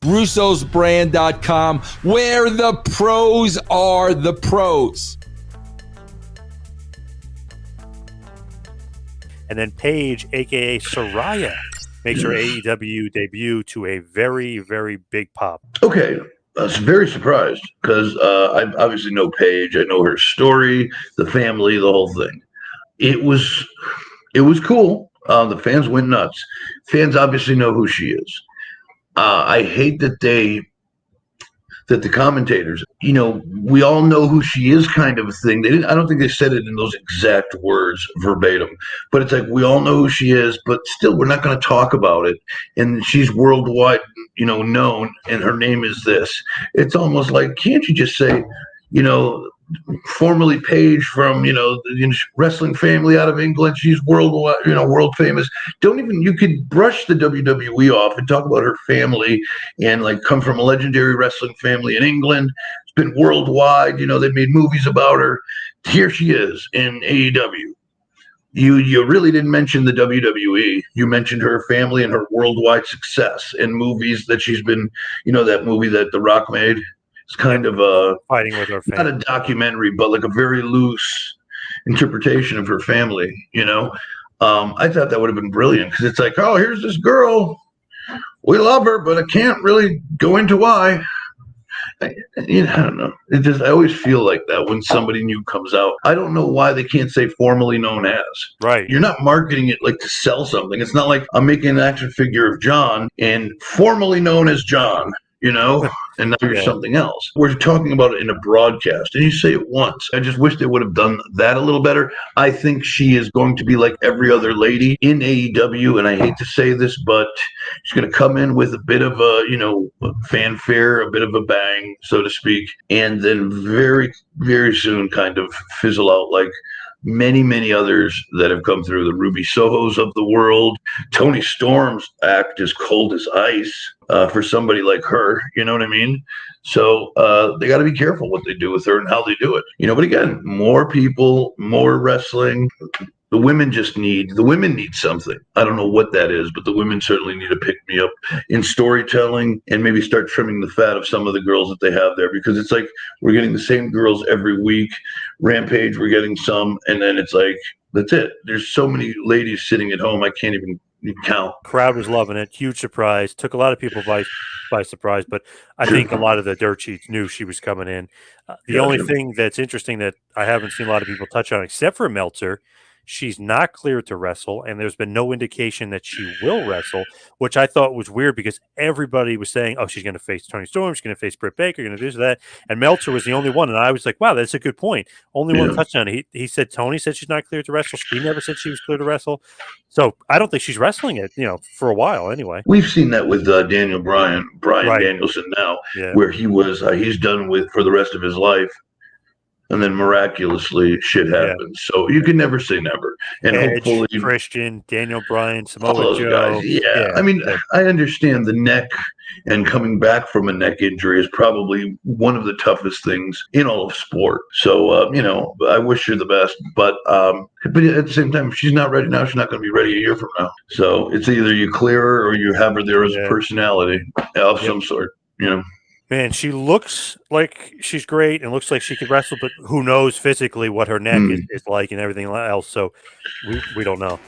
russosbrand.com, where the pros are the pros. And then Paige, a.k.a. Saraya, makes her AEW debut to a very, very big pop. Okay. I was very surprised because I obviously know Paige. I know her story, the family, the whole thing. It was cool. The fans went nuts. Fans obviously know who she is. I hate that the commentators, we all know who she is, kind of a thing. I don't think they said it in those exact words verbatim, but it's like we all know who she is, but still we're not going to talk about it. And she's worldwide, known, and her name is this. It's almost like, can't you just say, formerly Paige from the wrestling family out of England, she's worldwide, world famous. You could brush the WWE off and talk about her family and like come from a legendary wrestling family in England. It's been worldwide, they've made movies about her. Here she is in AEW. You really didn't mention the WWE. You mentioned her family and her worldwide success and movies that she's been, that movie that The Rock made. It's kind of fighting with her family. Not a documentary, but like a very loose interpretation of her family. I thought that would have been brilliant because it's like, oh, here's this girl, we love her, but I can't really go into why. I don't know. I always feel like that when somebody new comes out. I don't know why they can't say formerly known as. Right. You're not marketing it like to sell something. It's not like I'm making an action figure of John and formerly known as John. And now you're something else. We're talking about it in a broadcast, and you say it once. I just wish they would have done that a little better. I think she is going to be like every other lady in AEW, and I hate to say this, but she's going to come in with a bit of a, fanfare, a bit of a bang, so to speak, and then very, very soon kind of fizzle out like many, many others that have come through. The Ruby Sohos of the world. Toni Storm's act is cold as ice for somebody like her. You know what I mean? So they got to be careful what they do with her and how they do it. But again, more people, more wrestling. The women need something. I don't know what that is, but the women certainly need to pick me up in storytelling and maybe start trimming the fat of some of the girls that they have there, because it's like we're getting the same girls every week. Rampage, we're getting some, and then it's like, that's it. There's so many ladies sitting at home, I can't even count. Crowd was loving it. Huge surprise. Took a lot of people by surprise, but I think a lot of the dirt sheets knew she was coming in. The only thing that's interesting that I haven't seen a lot of people touch on, except for Meltzer, she's not cleared to wrestle, and there's been no indication that she will wrestle, which I thought was weird because everybody was saying, oh, she's going to face Toni Storm, she's going to face Britt Baker, going to do this or that, and Meltzer was the only one, and I was like, wow, that's a good point. Only one touchdown. He said Toni said she's not cleared to wrestle. She never said she was cleared to wrestle. So I don't think she's wrestling it, for a while anyway. We've seen that with Daniel Bryan right. Danielson now, where he was, he's done with for the rest of his life. And then miraculously, shit happens. So you can never say never. And Edge, hopefully, Christian, Daniel Bryan, Samoa Joe. Guys, I mean, I understand the neck and coming back from a neck injury is probably one of the toughest things in all of sport. So, I wish her the best. But at the same time, if she's not ready now, she's not going to be ready a year from now. So it's either you clear her or you have her there as a personality of some sort, Man, she looks like she's great and looks like she could wrestle, but who knows physically what her neck is like and everything else. So we don't know.